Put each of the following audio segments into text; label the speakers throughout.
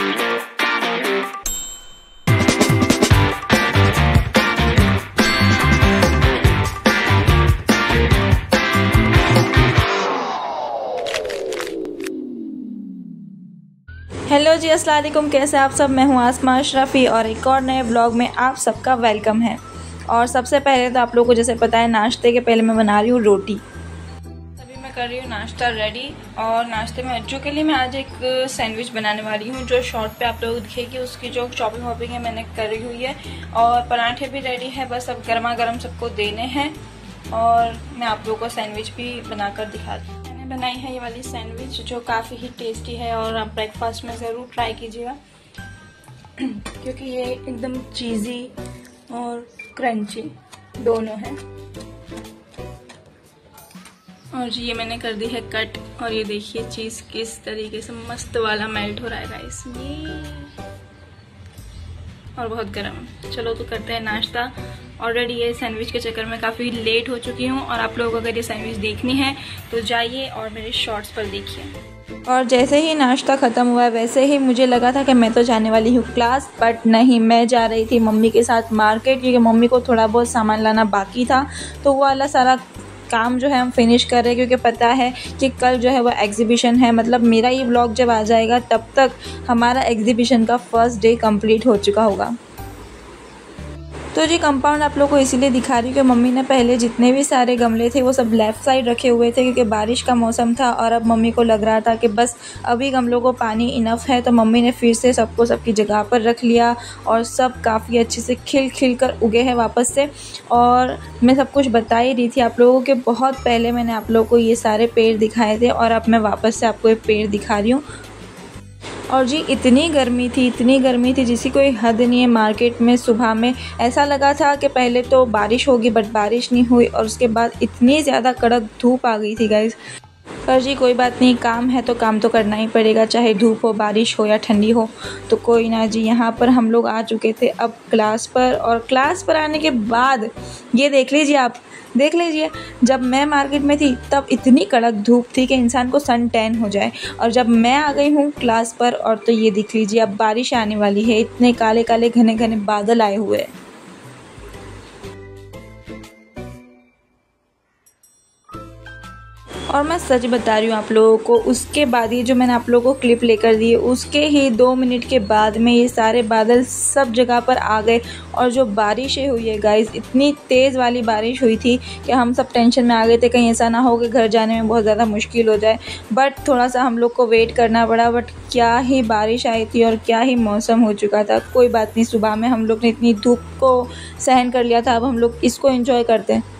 Speaker 1: Hello जी, अस्सलाम वालेकुम। कैसे आप सब? मैं हूँ आसमा अशरफी और एक और नए ब्लॉग में आप सबका वेलकम है। और सबसे पहले तो आप लोगों को जैसे पता है, नाश्ते के पहले मैं बना रही हूँ रोटी। अभी मैं कर रही हूँ नाश्ता रेडी। और नाश्ते में अज्जू के लिए मैं आज एक सैंडविच बनाने वाली हूँ, जो शॉर्ट पे आप लोगों को दिखेगी। उसकी जो शॉपिंग वॉपिंग है मैंने करी हुई है। और पराठे भी रेडी है, बस अब गर्मा गर्म सबको देने हैं। और मैं आप लोगों को सैंडविच भी बनाकर दिखाती हूँ। बनाई है ये वाली सैंडविच, जो काफ़ी ही टेस्टी है और आप ब्रेकफास्ट में ज़रूर ट्राई कीजिएगा क्योंकि ये एकदम चीज़ी और क्रंची दोनों है। और जी ये मैंने कर दी है कट। और ये देखिए चीज़ किस तरीके से मस्त वाला मेल्ट हो रहा है गाइस, ये और बहुत गर्म। चलो तो करते हैं नाश्ता। ऑलरेडी ये सैंडविच के चक्कर में काफ़ी लेट हो चुकी हूँ। और आप लोगों को अगर ये सैंडविच देखनी है तो जाइए और मेरे शॉर्ट्स पर देखिए। और जैसे ही नाश्ता ख़त्म हुआ वैसे ही मुझे लगा था कि मैं तो जाने वाली हूँ क्लास, बट नहीं, मैं जा रही थी मम्मी के साथ मार्केट, क्योंकि मम्मी को थोड़ा बहुत सामान लाना बाकी था। तो वो वाला सारा काम जो है हम फिनिश कर रहे हैं, क्योंकि पता है कि कल जो है वो एग्जीबिशन है। मतलब मेरा ये व्लॉग जब आ जाएगा तब तक हमारा एग्जीबिशन का फर्स्ट डे कंप्लीट हो चुका होगा। तो जी कंपाउंड आप लोग को इसीलिए दिखा रही हूँ कि मम्मी ने पहले जितने भी सारे गमले थे वो सब लेफ़्ट साइड रखे हुए थे, क्योंकि बारिश का मौसम था। और अब मम्मी को लग रहा था कि बस अभी गमलों को पानी इनफ है, तो मम्मी ने फिर से सबको सबकी जगह पर रख लिया। और सब काफ़ी अच्छे से खिल कर उगे हैं वापस से। और मैं सब कुछ बता ही रही थी आप लोगों के, बहुत पहले मैंने आप लोगों को ये सारे पेड़ दिखाए थे और अब मैं वापस से आपको ये पेड़ दिखा रही हूँ। और जी इतनी गर्मी थी जिसकी कोई हद नहीं है। मार्केट में सुबह में ऐसा लगा था कि पहले तो बारिश होगी, बट बारिश नहीं हुई। और उसके बाद इतनी ज़्यादा कड़क धूप आ गई थी गाइस। पर जी कोई बात नहीं, काम है तो काम तो करना ही पड़ेगा, चाहे धूप हो, बारिश हो या ठंडी हो। तो कोई ना जी, यहाँ पर हम लोग आ चुके थे अब क्लास पर। और क्लास पर आने के बाद ये देख लीजिए, आप देख लीजिए, जब मैं मार्केट में थी तब इतनी कड़क धूप थी कि इंसान को सन टैन हो जाए। और जब मैं आ गई हूँ क्लास पर, और तो ये देख लीजिए अब बारिश आने वाली है। इतने काले काले घने घने बादल आए हुए हैं। और मैं सच बता रही हूँ आप लोगों को, उसके बाद ये जो मैंने आप लोगों को क्लिप लेकर दी है, उसके ही 2 मिनट के बाद में ये सारे बादल सब जगह पर आ गए। और जो बारिशें हुई है गाइस, इतनी तेज़ वाली बारिश हुई थी कि हम सब टेंशन में आ गए थे, कहीं ऐसा ना हो कि घर जाने में बहुत ज़्यादा मुश्किल हो जाए। बट थोड़ा सा हम लोग को वेट करना पड़ा। बट क्या ही बारिश आई थी और क्या ही मौसम हो चुका था। कोई बात नहीं, सुबह में हम लोग ने इतनी धूप को सहन कर लिया था, अब हम लोग इसको एंजॉय करते हैं।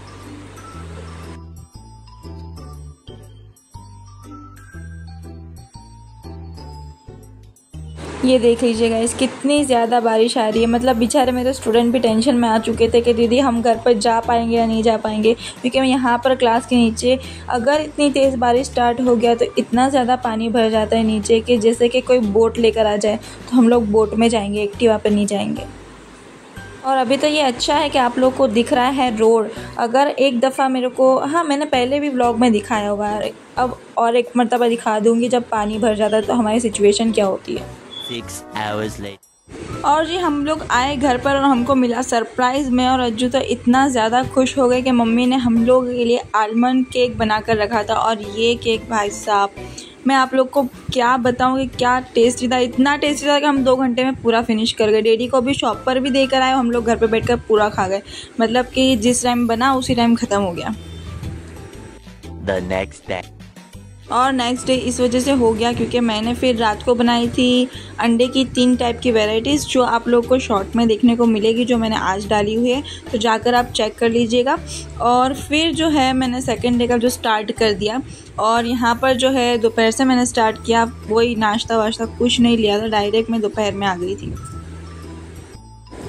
Speaker 1: ये देख लीजिएगा इस कितनी ज़्यादा बारिश आ रही है। मतलब बेचारे मेरे स्टूडेंट भी टेंशन में आ चुके थे कि दीदी हम घर पर जा पाएंगे या नहीं जा पाएंगे, क्योंकि यहाँ पर क्लास के नीचे अगर इतनी तेज़ बारिश स्टार्ट हो गया तो इतना ज़्यादा पानी भर जाता है नीचे कि जैसे कि कोई बोट लेकर आ जाए। तो हम लोग बोट में जाएंगे, एक्टिवा पर नहीं जाएंगे। और अभी तो ये अच्छा है कि आप लोग को दिख रहा है रोड। अगर एक दफ़ा मेरे को, हाँ मैंने पहले भी व्लॉग में दिखाया होगा, अब और एक मरतबा दिखा दूँगी, जब पानी भर जाता है तो हमारी सिचुएशन क्या होती है।
Speaker 2: 6 hours later।
Speaker 1: और जी हम लोग आए घर पर और हमको मिला सरप्राइज़ में। और अज्जू तो इतना ज़्यादा खुश हो गए कि मम्मी ने हम लोग के लिए आलमंड केक बना कर रखा था। और ये केक भाई साहब, मैं आप लोग को क्या बताऊँ कि क्या टेस्टी था। इतना टेस्टी था कि हम 2 घंटे में पूरा फिनिश कर गए। डैडी को भी शॉप पर भी देकर आए, हम लोग घर पर बैठकर पूरा खा गए। मतलब कि जिस टाइम बना उसी टाइम ख़त्म हो गया।
Speaker 2: The next day।
Speaker 1: और नेक्स्ट डे इस वजह से हो गया क्योंकि मैंने फिर रात को बनाई थी अंडे की 3 टाइप की वैरायटीज़, जो आप लोग को शॉर्ट में देखने को मिलेगी, जो मैंने आज डाली हुई है। तो जाकर आप चेक कर लीजिएगा। और फिर जो है मैंने सेकंड डे का जो स्टार्ट कर दिया। और यहाँ पर जो है दोपहर से मैंने स्टार्ट किया, वही नाश्ता वाश्ता कुछ नहीं लिया था, डायरेक्ट मैं दोपहर में आ गई थी।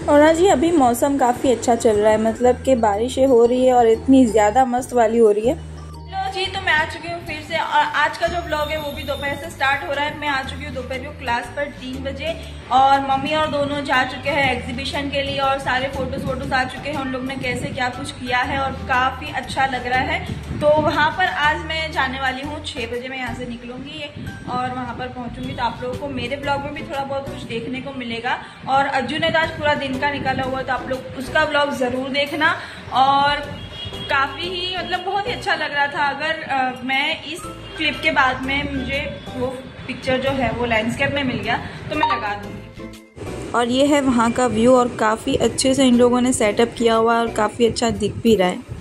Speaker 1: और आज जी अभी मौसम काफ़ी अच्छा चल रहा है, मतलब कि बारिशें हो रही है और इतनी ज़्यादा मस्त वाली हो रही है। लो जी, तो मैं आ चुकी हूँ फिर से और आज का जो ब्लॉग है वो भी दोपहर से स्टार्ट हो रहा है। मैं आ चुकी हूँ दोपहर को क्लास पर 3 बजे और मम्मी और दोनों जा चुके हैं एग्जीबिशन के लिए और सारे फोटोज आ चुके हैं उन लोग ने कैसे क्या कुछ किया है और काफ़ी अच्छा लग रहा है। तो वहाँ पर आज मैं जाने वाली हूँ 6 बजे मैं यहाँ से निकलूँगी और वहाँ पर पहुँचूँगी तो आप लोगों को मेरे ब्लॉग में भी थोड़ा बहुत कुछ देखने को मिलेगा। और अज्जू ने तो आज पूरा दिन का निकाला हुआ तो आप लोग उसका ब्लॉग ज़रूर देखना। और काफ़ी ही मतलब बहुत ही अच्छा लग रहा था। अगर मैं इस क्लिप के बाद में मुझे वो पिक्चर जो है वो लैंडस्केप में मिल गया तो मैं लगा दूँगी। और ये है वहाँ का व्यू और काफ़ी अच्छे से इन लोगों ने सेटअप किया हुआ और काफ़ी अच्छा दिख भी रहा है।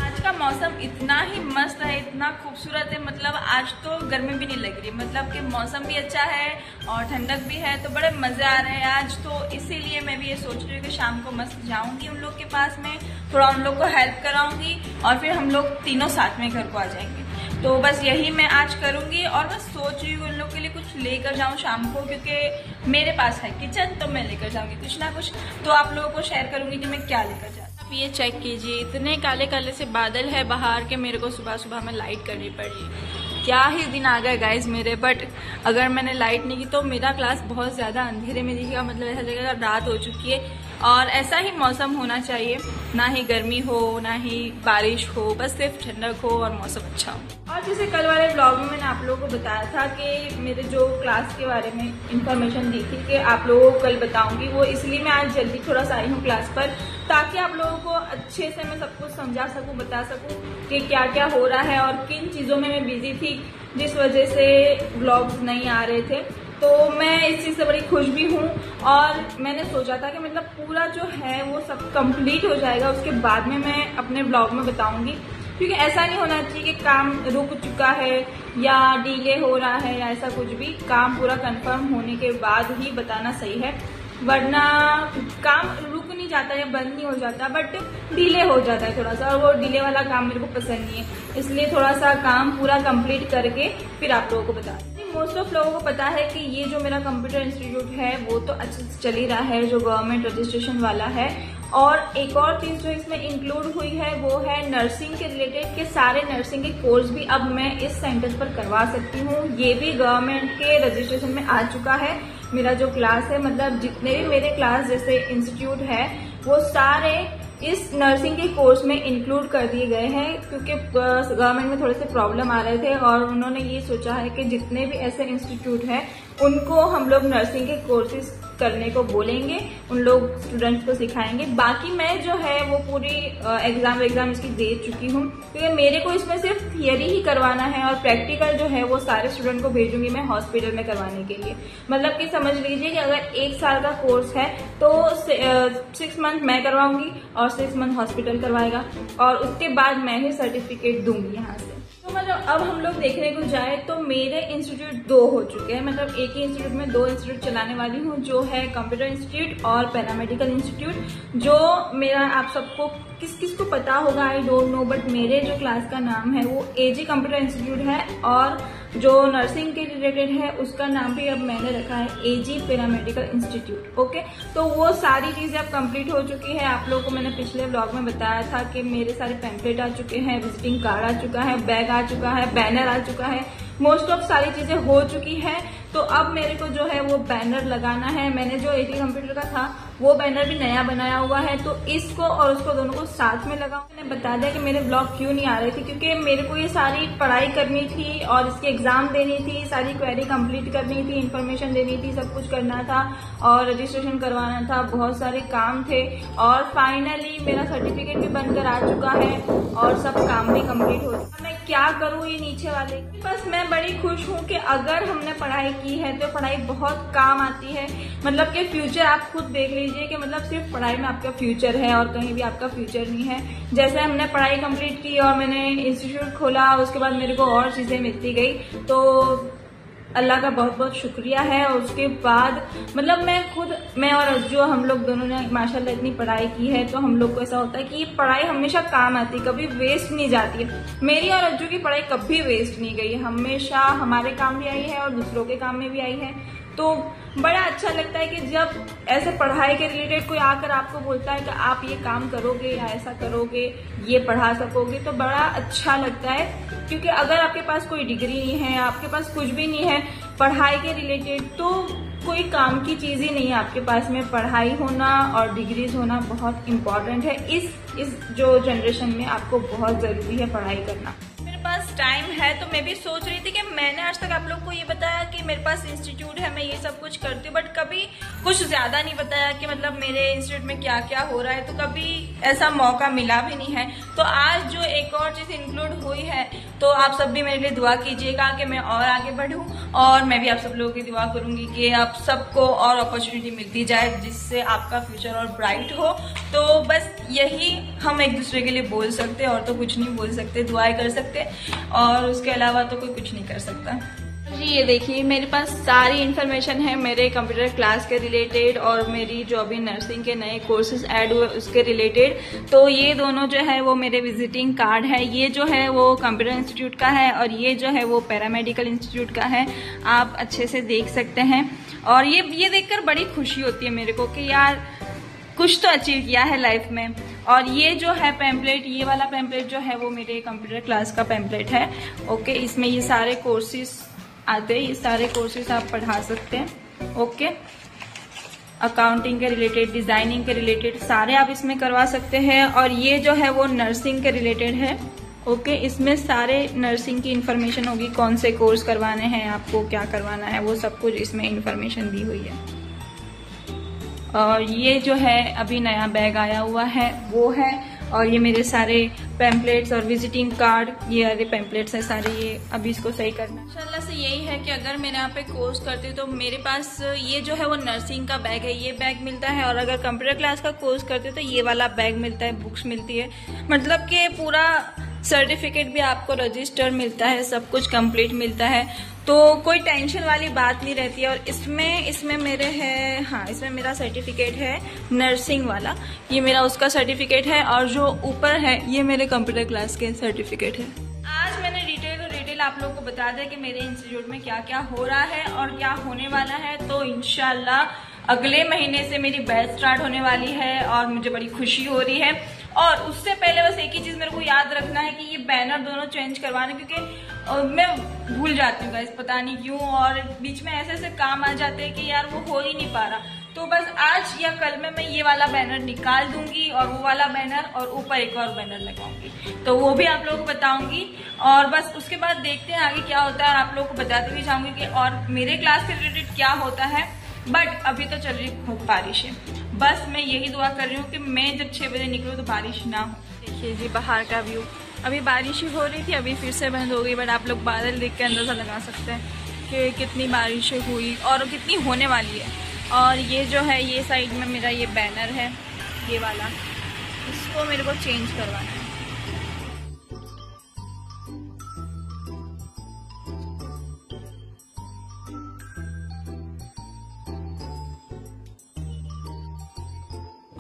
Speaker 1: आज का मौसम इतना ही मस्त है, इतना खूबसूरत है, मतलब आज तो गर्मी भी नहीं लग रही, मतलब कि मौसम भी अच्छा है और ठंडक भी है तो बड़े मज़े आ रहे हैं आज। तो इसीलिए मैं भी ये सोच रही हूँ कि शाम को मस्त जाऊँगी उन लोग के पास में, थोड़ा उन लोग को हेल्प कराऊँगी और फिर हम लोग तीनों साथ में घर को आ जाएंगे। तो बस यही मैं आज करूँगी और बस सोच रही हूँ उन लोग के लिए कुछ लेकर जाऊँ शाम को, क्योंकि मेरे पास है किचन तो मैं लेकर जाऊँगी कुछ ना कुछ। तो आप लोगों को शेयर करूँगी कि मैं क्या लेकर जाऊँ। ये चेक कीजिए, इतने काले काले से बादल है बाहर के, मेरे को सुबह सुबह में लाइट करनी पड़ी। क्या ही दिन आ गए गाइज मेरे। बट अगर मैंने लाइट नहीं की तो मेरा क्लास बहुत ज़्यादा अंधेरे में दिखेगा, मतलब ऐसा लगेगा रात हो चुकी है। और ऐसा ही मौसम होना चाहिए, ना ही गर्मी हो ना ही बारिश हो, बस सिर्फ ठंडक हो और मौसम अच्छा हो। और जैसे कल वाले ब्लॉग में मैंने आप लोगों को बताया था कि मेरे जो क्लास के बारे में इंफॉर्मेशन दी थी कि आप लोगों को कल बताऊंगी, वो इसलिए मैं आज जल्दी थोड़ा सा आई हूँ क्लास पर ताकि आप लोगों को अच्छे से मैं सब कुछ समझा सकूँ, बता सकूँ कि क्या क्या हो रहा है और किन चीज़ों में मैं बिजी थी जिस वजह से ब्लॉग्स नहीं आ रहे थे। तो मैं इस चीज़ से बड़ी खुश भी हूँ और मैंने सोचा था कि मतलब पूरा जो है वो सब कंप्लीट हो जाएगा उसके बाद में मैं अपने ब्लॉग में बताऊंगी, क्योंकि ऐसा नहीं होना चाहिए कि काम रुक चुका है या डिले हो रहा है या ऐसा कुछ भी। काम पूरा कंफर्म होने के बाद ही बताना सही है, वरना काम रुक नहीं जाता या बंद नहीं हो जाता बट डिले हो जाता है थोड़ा सा, और वो डिले वाला काम मेरे को पसंद नहीं है। इसलिए थोड़ा सा काम पूरा कंप्लीट करके फिर आप लोगों को बता। मोस्ट ऑफ लोगों को पता है कि ये जो मेरा कंप्यूटर इंस्टीट्यूट है वो तो अच्छे से चल ही रहा है, जो गवर्नमेंट रजिस्ट्रेशन वाला है। और एक और चीज जो इसमें इंक्लूड हुई है वो है नर्सिंग के रिलेटेड के सारे नर्सिंग के कोर्स भी अब मैं इस सेंटर पर करवा सकती हूँ। ये भी गवर्नमेंट के रजिस्ट्रेशन में आ चुका है। मेरा जो क्लास है, मतलब जितने भी मेरे क्लास जैसे इंस्टीट्यूट है वो सारे इस नर्सिंग के कोर्स में इंक्लूड कर दिए गए हैं, क्योंकि गवर्नमेंट में थोड़े से प्रॉब्लम आ रहे थे और उन्होंने ये सोचा है कि जितने भी ऐसे इंस्टीट्यूट हैं उनको हम लोग नर्सिंग के कोर्सेज करने को बोलेंगे, उन लोग स्टूडेंट्स को सिखाएंगे। बाकी मैं जो है वो पूरी एग्जाम इसकी दे चुकी हूँ, क्योंकि मेरे को इसमें सिर्फ थियरी ही करवाना है और प्रैक्टिकल जो है वो सारे स्टूडेंट को भेजूंगी मैं हॉस्पिटल में करवाने के लिए। मतलब कि समझ लीजिए कि अगर 1 साल का कोर्स है तो 6 मंथ मैं करवाऊंगी और 6 मंथ हॉस्पिटल करवाएगा और उसके बाद मैं ही सर्टिफिकेट दूंगी यहाँ से। तो मतलब अब हम लोग देखने को जाए तो मेरे इंस्टीट्यूट 2 हो चुके हैं, मतलब एक ही इंस्टीट्यूट में 2 इंस्टीट्यूट चलाने वाली हूँ, जो है कंप्यूटर इंस्टीट्यूट और पैरामेडिकल इंस्टीट्यूट। जो मेरा आप सबको किस किस को पता होगा आई डोंट नो, बट मेरे जो क्लास का नाम है वो एजी कंप्यूटर इंस्टीट्यूट है और जो नर्सिंग के रिलेटेड है उसका नाम भी अब मैंने रखा है एजी पैरामेडिकल इंस्टीट्यूट। ओके, तो वो सारी चीजें अब कंप्लीट हो चुकी है। आप लोगों को मैंने पिछले ब्लॉग में बताया था कि मेरे सारे पैम्पलेट आ चुके हैं, विजिटिंग कार्ड आ चुका है, बैग आ चुका है, बैनर आ चुका है, मोस्ट ऑफ सारी चीजें हो चुकी है। तो अब मेरे को जो है वो बैनर लगाना है। मैंने जो एटी कंप्यूटर का था वो बैनर भी नया बनाया हुआ है, तो इसको और उसको दोनों को साथ में लगाऊं। मैंने बता दिया कि मेरे ब्लॉग क्यों नहीं आ रहे थे, क्योंकि मेरे को ये सारी पढ़ाई करनी थी और इसकी एग्जाम देनी थी, सारी क्वेरी कंप्लीट करनी थी, इन्फॉर्मेशन देनी थी, सब कुछ करना था और रजिस्ट्रेशन करवाना था, बहुत सारे काम थे। और फाइनली मेरा सर्टिफिकेट भी बनकर आ चुका है और सब काम भी कंप्लीट हो चुका। मैं क्या करूँ ये नीचे वाले, बस मैं बड़ी खुश हूँ कि अगर हमने पढ़ाई की है तो पढ़ाई बहुत काम आती है। मतलब कि फ्यूचर आप खुद देख लीजिए कि मतलब सिर्फ पढ़ाई में आपका फ्यूचर है और कहीं भी आपका फ्यूचर नहीं है। जैसे हमने पढ़ाई कंप्लीट की और मैंने इंस्टीट्यूट खोला, उसके बाद मेरे को और चीजें मिलती गई, तो अल्लाह का बहुत बहुत शुक्रिया है। और उसके बाद मतलब मैं और अज्जू हम लोग दोनों ने माशाल्लाह इतनी पढ़ाई की है, तो हम लोग को ऐसा होता है कि ये पढ़ाई हमेशा काम आती है, कभी वेस्ट नहीं जाती है। मेरी और अज्जू की पढ़ाई कभी वेस्ट नहीं गई, हमेशा हमारे काम भी आई है और दूसरों के काम में भी आई है। तो बड़ा अच्छा लगता है कि जब ऐसे पढ़ाई के रिलेटेड कोई आकर आपको बोलता है कि आप ये काम करोगे या ऐसा करोगे, ये पढ़ा सकोगे, तो बड़ा अच्छा लगता है। क्योंकि अगर आपके पास कोई डिग्री नहीं है, आपके पास कुछ भी नहीं है पढ़ाई के रिलेटेड, तो कोई काम की चीज ही नहीं है आपके पास में। पढ़ाई होना और डिग्रीज होना बहुत इम्पोर्टेंट है। इस जो जनरेशन में आपको बहुत जरूरी है पढ़ाई करना। मेरे पास टाइम है तो मैं भी सोच रही थी कि मैंने आज तक आप लोग को ये बताया कि मेरे पास इंस्टीट्यूट है, मैं ये सब कुछ करती हूँ, बट कभी कुछ ज्यादा नहीं बताया कि मतलब मेरे इंस्टीट्यूट में क्या क्या हो रहा है। तो कभी ऐसा मौका मिला भी नहीं है। तो आज जो एक और चीज इंक्लूड हुई है, तो आप सब भी मेरे लिए दुआ कीजिएगा कि मैं और आगे बढ़ूं, और मैं भी आप सब लोगों की दुआ करूंगी कि आप सबको और अपॉर्चुनिटी मिलती जाए जिससे आपका फ्यूचर और ब्राइट हो। तो बस यही हम एक दूसरे के लिए बोल सकते हैं, और तो कुछ नहीं बोल सकते, दुआएं कर सकते, और उसके अलावा तो कोई कुछ नहीं कर सकता। जी ये देखिए मेरे पास सारी इन्फॉर्मेशन है मेरे कंप्यूटर क्लास के रिलेटेड, और मेरी जो अभी नर्सिंग के नए कोर्सेज ऐड हुए उसके रिलेटेड। तो ये दोनों जो है वो मेरे विजिटिंग कार्ड है। ये जो है वो कंप्यूटर इंस्टीट्यूट का है, और ये जो है वो पैरामेडिकल इंस्टीट्यूट का है। आप अच्छे से देख सकते हैं, और ये देखकर बड़ी खुशी होती है मेरे को कि यार कुछ तो अचीव किया है लाइफ में। और ये जो है पैम्पलेट, ये वाला पैम्पलेट जो है वो मेरे कंप्यूटर क्लास का पैम्पलेट है। ओके, इसमें ये सारे कोर्सेज आते हैं, ये सारे कोर्सेज आप पढ़ा सकते हैं। ओके, अकाउंटिंग के रिलेटेड, डिजाइनिंग के रिलेटेड सारे आप इसमें करवा सकते हैं। और ये जो है वो नर्सिंग के रिलेटेड है। ओके, इसमें सारे नर्सिंग की इन्फॉर्मेशन होगी, कौन से कोर्स करवाने हैं आपको, क्या करवाना है, वो सब कुछ इसमें इन्फॉर्मेशन दी हुई है। और ये जो है अभी नया बैग आया हुआ है वो है, और ये मेरे सारे पैम्पलेट्स और विजिटिंग कार्ड, ये वाले पैम्पलेट्स हैं सारे, ये अभी इसको सही करना है। इंशाल्लाह से यही है कि अगर मैंने यहाँ पे कोर्स करती हूँ तो मेरे पास ये जो है वो नर्सिंग का बैग है, ये बैग मिलता है। और अगर कंप्यूटर क्लास का कोर्स करते हो तो ये वाला बैग मिलता है, बुक्स मिलती है, मतलब कि पूरा सर्टिफिकेट भी आपको, रजिस्टर मिलता है, सब कुछ कंप्लीट मिलता है। तो कोई टेंशन वाली बात नहीं रहती है। और इसमें मेरे है, हाँ इसमें मेरा सर्टिफिकेट है नर्सिंग वाला, ये मेरा उसका सर्टिफिकेट है। और जो ऊपर है ये मेरे कंप्यूटर क्लास के सर्टिफिकेट है। आज मैंने डिटेल आप लोगों को बता दिया कि मेरे इंस्टीट्यूट में क्या क्या हो रहा है और क्या होने वाला है। तो इंशाल्लाह अगले महीने से मेरी बैच स्टार्ट होने वाली है, और मुझे बड़ी खुशी हो रही है। और उससे पहले बस एक ही चीज मेरे को याद रखना है कि ये बैनर दोनों चेंज करवाने, क्योंकि मैं भूल जाती हूँ गाइस, पता नहीं क्यों, और बीच में ऐसे काम आ जाते हैं कि यार वो हो ही नहीं पा रहा। तो बस आज या कल में मैं ये वाला बैनर निकाल दूंगी, और वो वाला बैनर, और ऊपर एक और बैनर लगाऊंगी, तो वो भी आप लोगों को बताऊंगी। और बस उसके बाद देखते हैं आगे क्या होता है, और आप लोगों को बताते भी जाऊंगी कि और मेरे क्लास के रिलेटेड क्या होता है। बट अभी तो चल रही खूब बारिश है, बस मैं यही दुआ कर रही हूँ कि मैं जब 6 बजे निकलूँ तो बारिश ना हो। देखिए जी बाहर का व्यू, अभी बारिश ही हो रही थी, अभी फिर से बंद हो गई, बट आप लोग बादल देख के अंदाजा लगा सकते हैं कि कितनी बारिश हुई और कितनी होने वाली है। और ये जो है ये साइड में मेरा ये बैनर है, ये वाला, इसको मेरे को चेंज करवाना है।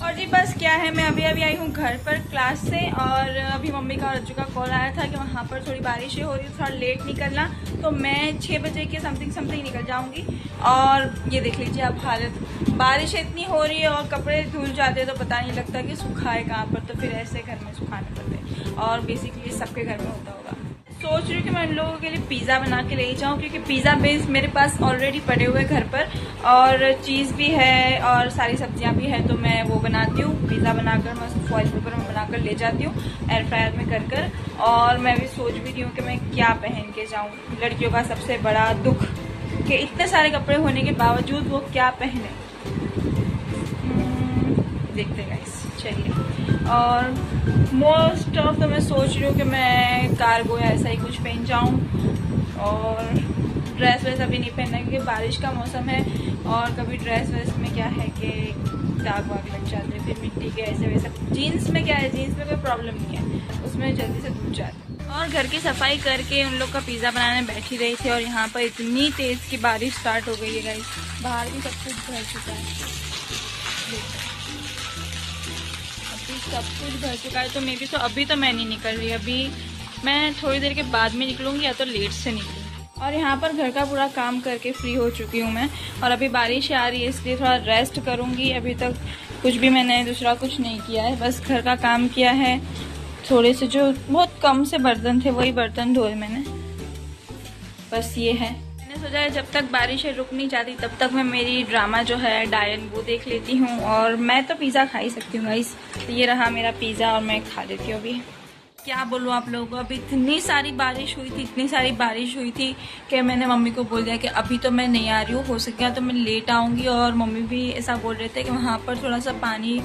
Speaker 1: और जी बस क्या है, मैं अभी आई हूँ घर पर क्लास से, और अभी मम्मी का और रज्जू का कॉल आया था कि वहाँ पर थोड़ी बारिशें हो रही है, थोड़ा लेट निकलना, तो मैं 6 बजे के समथिंग निकल जाऊँगी। और ये देख लीजिए आप हालत, बारिश इतनी हो रही है और कपड़े धुल जाते हैं तो पता नहीं लगता कि सुखाए कहाँ पर, तो फिर ऐसे घर में सुखाने पड़ते हैं, और बेसिकली सबके घर में होता होगा। सोच रही हूँ कि मैं उन लोगों के लिए पिज़्ज़ा बना के ले जाऊँ, क्योंकि पिज़्ज़ा बेस मेरे पास ऑलरेडी पड़े हुए घर पर, और चीज़ भी है और सारी सब्जियाँ भी है, तो मैं वो बनाती हूँ पिज़्ज़ा बनाकर, मैं फॉइल पेपर में बनाकर ले जाती हूँ एयर फ्रायर में कर। और मैं भी सोच भी रही हूँ कि मैं क्या पहन के जाऊँ। लड़कियों का सबसे बड़ा दुख कि इतने सारे कपड़े होने के बावजूद वो क्या पहने, देखते गाइस, चलिए। और मोस्ट ऑफ तो मैं सोच रही हूँ कि मैं कार्गो या ऐसा ही कुछ पहन जाऊँ, और ड्रेस वेस अभी नहीं पहनना क्योंकि बारिश का मौसम है, और कभी ड्रेस वेस में क्या है कि दाग वाग लग जाते हैं, फिर मिट्टी के ऐसे वैसे। जीन्स में क्या है, जीन्स में कोई प्रॉब्लम नहीं है, उसमें जल्दी से धुल जाते। और घर की सफाई करके उन लोग का पिज़्ज़ा बनाने बैठी रही थी, और यहाँ पर इतनी तेज़ की बारिश स्टार्ट हो गई है गाइस, बाहर भी सब कुछ भर चुका है, सब कुछ भर चुका है। तो अभी तो मैं नहीं निकल रही, अभी मैं थोड़ी देर के बाद में निकलूंगी, या तो लेट से निकलूंगी। और यहाँ पर घर का पूरा काम करके फ्री हो चुकी हूँ मैं। और अभी बारिश आ रही है इसलिए थोड़ा रेस्ट करूँगी। अभी तक कुछ भी मैंने दूसरा कुछ नहीं किया है, बस घर का काम किया है। थोड़े से जो बहुत कम से बर्तन थे वही बर्तन धोए मैंने, बस ये है। मैंने सोचा है जब तक बारिश रुक नहीं जाती तब तक मैं मेरी ड्रामा जो है डायन वो देख लेती हूँ। और मैं तो पिज़्ज़ा खा ही सकती हूँ गाइस, तो ये रहा मेरा पिज़्ज़ा और मैं खा लेती हूँ अभी। क्या बोलूँ आप लोगों को, अभी इतनी सारी बारिश हुई थी कि मैंने मम्मी को बोल दिया कि अभी तो मैं नहीं आ रही हूँ, हो सकेगा तो मैं लेट आऊँगी। और मम्मी भी ऐसा बोल रहे थे कि वहाँ पर थोड़ा सा पानी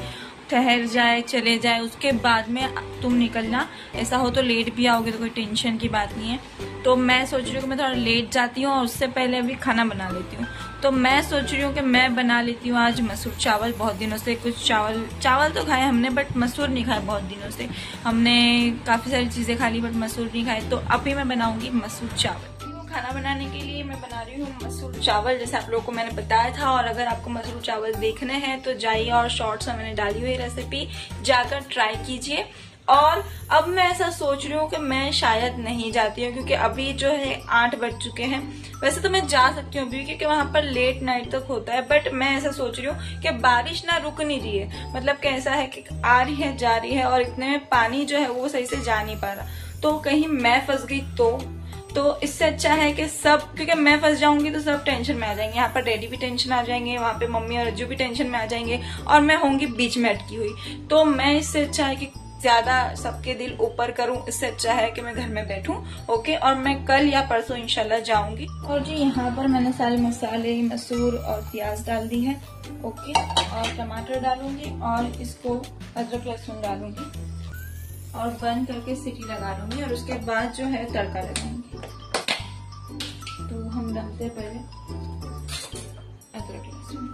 Speaker 1: ठहर जाए, चले जाए, उसके बाद में तुम निकलना। ऐसा हो तो लेट भी आओगे तो कोई टेंशन की बात नहीं है। तो मैं सोच रही हूँ कि मैं थोड़ा लेट जाती हूँ और उससे पहले अभी खाना बना लेती हूँ। तो मैं सोच रही हूँ कि मैं बना लेती हूँ आज मसूर चावल। बहुत दिनों से कुछ चावल तो खाए हमने, बट मसूर नहीं खाए बहुत दिनों से। हमने काफ़ी सारी चीज़ें खा ली बट मसूर नहीं खाए, तो अभी मैं बनाऊँगी मसूर चावल। खाना बनाने के लिए मैं बना रही हूँ मसूर चावल, जैसे आप लोगों को मैंने बताया था। और अगर आपको मसूर चावल देखने हैं तो जाइए और शॉर्ट्स में मैंने डाली हुई रेसिपी जाकर ट्राई कीजिए। और अब मैं ऐसा सोच रही हूँ कि मैं शायद नहीं जाती हूँ, क्योंकि अभी जो है 8 बज चुके हैं। वैसे तो मैं जा सकती हूँ अभी, क्योंकि वहां पर लेट नाइट तक होता है, बट मैं ऐसा सोच रही हूँ कि बारिश ना रुक नहीं रही है। मतलब कैसा है कि आ रही है जा रही है और इतने में पानी जो है वो सही से जा नहीं पा रहा, तो कहीं मैं फंस गई तो इससे अच्छा है कि सब, क्योंकि मैं फंस जाऊंगी तो सब टेंशन में आ जाएंगे। यहाँ पर डैडी भी टेंशन आ जाएंगे, वहां पे मम्मी और अज्जू भी टेंशन में आ जाएंगे और मैं होंगी बीच में अटकी हुई। तो मैं इससे अच्छा है कि ज्यादा सबके दिल ऊपर करूं, इससे अच्छा है कि मैं घर में बैठूं। ओके, और मैं कल या परसों इंशाल्लाह जाऊंगी। और जी यहाँ पर मैंने सारे मसाले, मसूर और प्याज डाल दी है। ओके, और टमाटर डालूंगी और इसको अदरक लहसुन डालूंगी और बंद करके सीटी लगा लूंगी। और उसके बाद जो है तड़का लगाऊंगी। तो हम डालते पहले अदरक लहसुन,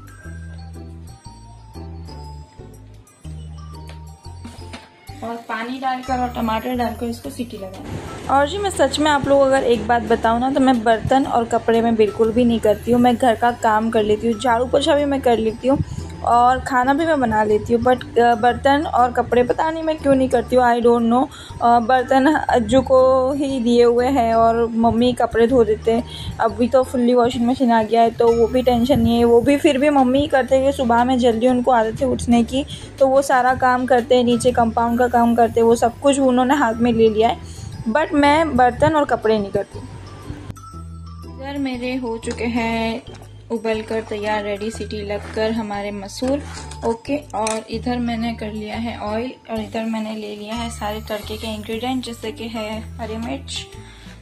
Speaker 1: और पानी डालकर और टमाटर डालकर इसको सीटी लगाना। और जी मैं सच में आप लोग अगर एक बात बताऊँ ना, तो मैं बर्तन और कपड़े में बिल्कुल भी नहीं करती हूँ। मैं घर का काम कर लेती हूँ, झाड़ू पोछा भी मैं कर लेती हूँ और खाना भी मैं बना लेती हूँ, बट बर्तन और कपड़े पता नहीं मैं क्यों नहीं करती हूँ, आई डोंट नो। बर्तन अज्जू को ही दिए हुए हैं और मम्मी कपड़े धो देते हैं। अभी तो फुल्ली वॉशिंग मशीन आ गया है तो वो भी टेंशन नहीं है, वो भी फिर भी मम्मी ही करते हैं। सुबह में जल्दी उनको आदत है उठने की, तो वो सारा काम करते हैं, नीचे कंपाउंड का काम करते हैं, वो सब कुछ उन्होंने हाथ में ले लिया है। बट मैं बर्तन और कपड़े नहीं करती। इधर मेरे हो चुके हैं उबल कर तैयार, रेडी, सीटी लगकर हमारे मसूर। ओके, और इधर मैंने कर लिया है ऑयल और इधर मैंने ले लिया है सारे तड़के के इंग्रेडिएंट, जैसे कि है हरी मिर्च,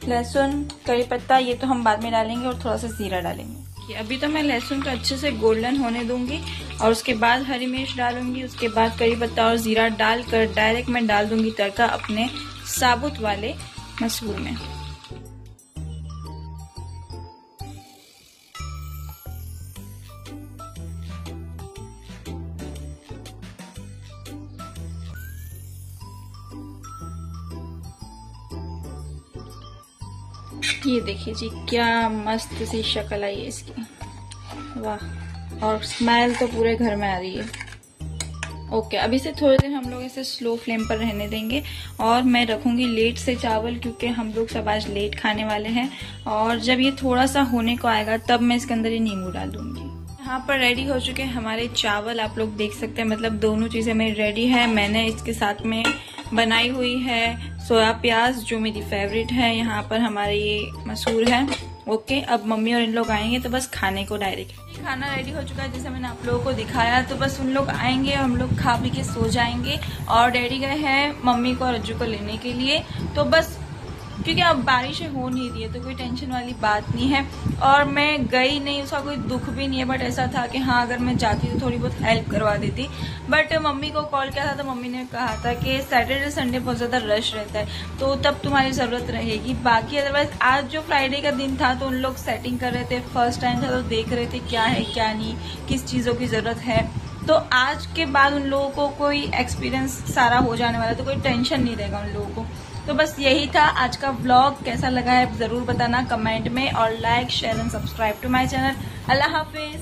Speaker 1: लहसुन, करी पत्ता, ये तो हम बाद में डालेंगे, और थोड़ा सा जीरा डालेंगे। अभी तो मैं लहसुन को अच्छे से गोल्डन होने दूंगी और उसके बाद हरी मिर्च डालूंगी, उसके बाद करी पत्ता और जीरा डालकर डायरेक्ट मैं डाल दूंगी तड़का अपने साबुत वाले मसूर में। ये देखिए जी क्या मस्त सी शक्ल आई है इसकी, वाह। और स्मेल तो पूरे घर में आ रही है। ओके, अभी से थोड़ी देर हम लोग ऐसे स्लो फ्लेम पर रहने देंगे और मैं रखूंगी लेट से चावल, क्योंकि हम लोग सब आज लेट खाने वाले हैं। और जब ये थोड़ा सा होने को आएगा तब मैं इसके अंदर ये नींबू डाल दूंगी। यहाँ पर रेडी हो चुके हैं हमारे चावल, आप लोग देख सकते हैं, मतलब दोनों चीजें मेरी रेडी है। मैंने इसके साथ में बनाई हुई है सोया प्याज, जो मेरी फेवरेट है। यहाँ पर हमारे ये मसूर है। ओके, अब मम्मी और इन लोग आएंगे तो बस खाने को डायरेक्ट। खाना रेडी हो चुका है जैसे मैंने आप लोगों को दिखाया, तो बस उन लोग आएंगे, हम लोग खा पी के सो जाएंगे। और डैडी गए हैं मम्मी को और अज्जू को लेने के लिए, तो बस क्योंकि अब बारिश हो नहीं रही है तो कोई टेंशन वाली बात नहीं है। और मैं गई नहीं, उसका कोई दुख भी नहीं है, बट ऐसा था कि हाँ अगर मैं जाती तो थोड़ी बहुत हेल्प करवा देती। बट मम्मी को कॉल किया था तो मम्मी ने कहा था कि सैटरडे संडे बहुत ज्यादा रश रहता है, तो तब तुम्हारी जरूरत रहेगी। बाकी अदरवाइज आज जो फ्राइडे का दिन था तो उन लोग सेटिंग कर रहे थे, फर्स्ट टाइम था तो देख रहे थे क्या है क्या नहीं, किस चीजों की जरूरत है। तो आज के बाद उन लोगों को कोई एक्सपीरियंस सारा हो जाने वाला, तो कोई टेंशन नहीं रहेगा उन लोगों को। तो बस यही था आज का व्लॉग, कैसा लगा है जरूर बताना कमेंट में, और like, share and subscribe to my channel. अल्लाह हाफिज।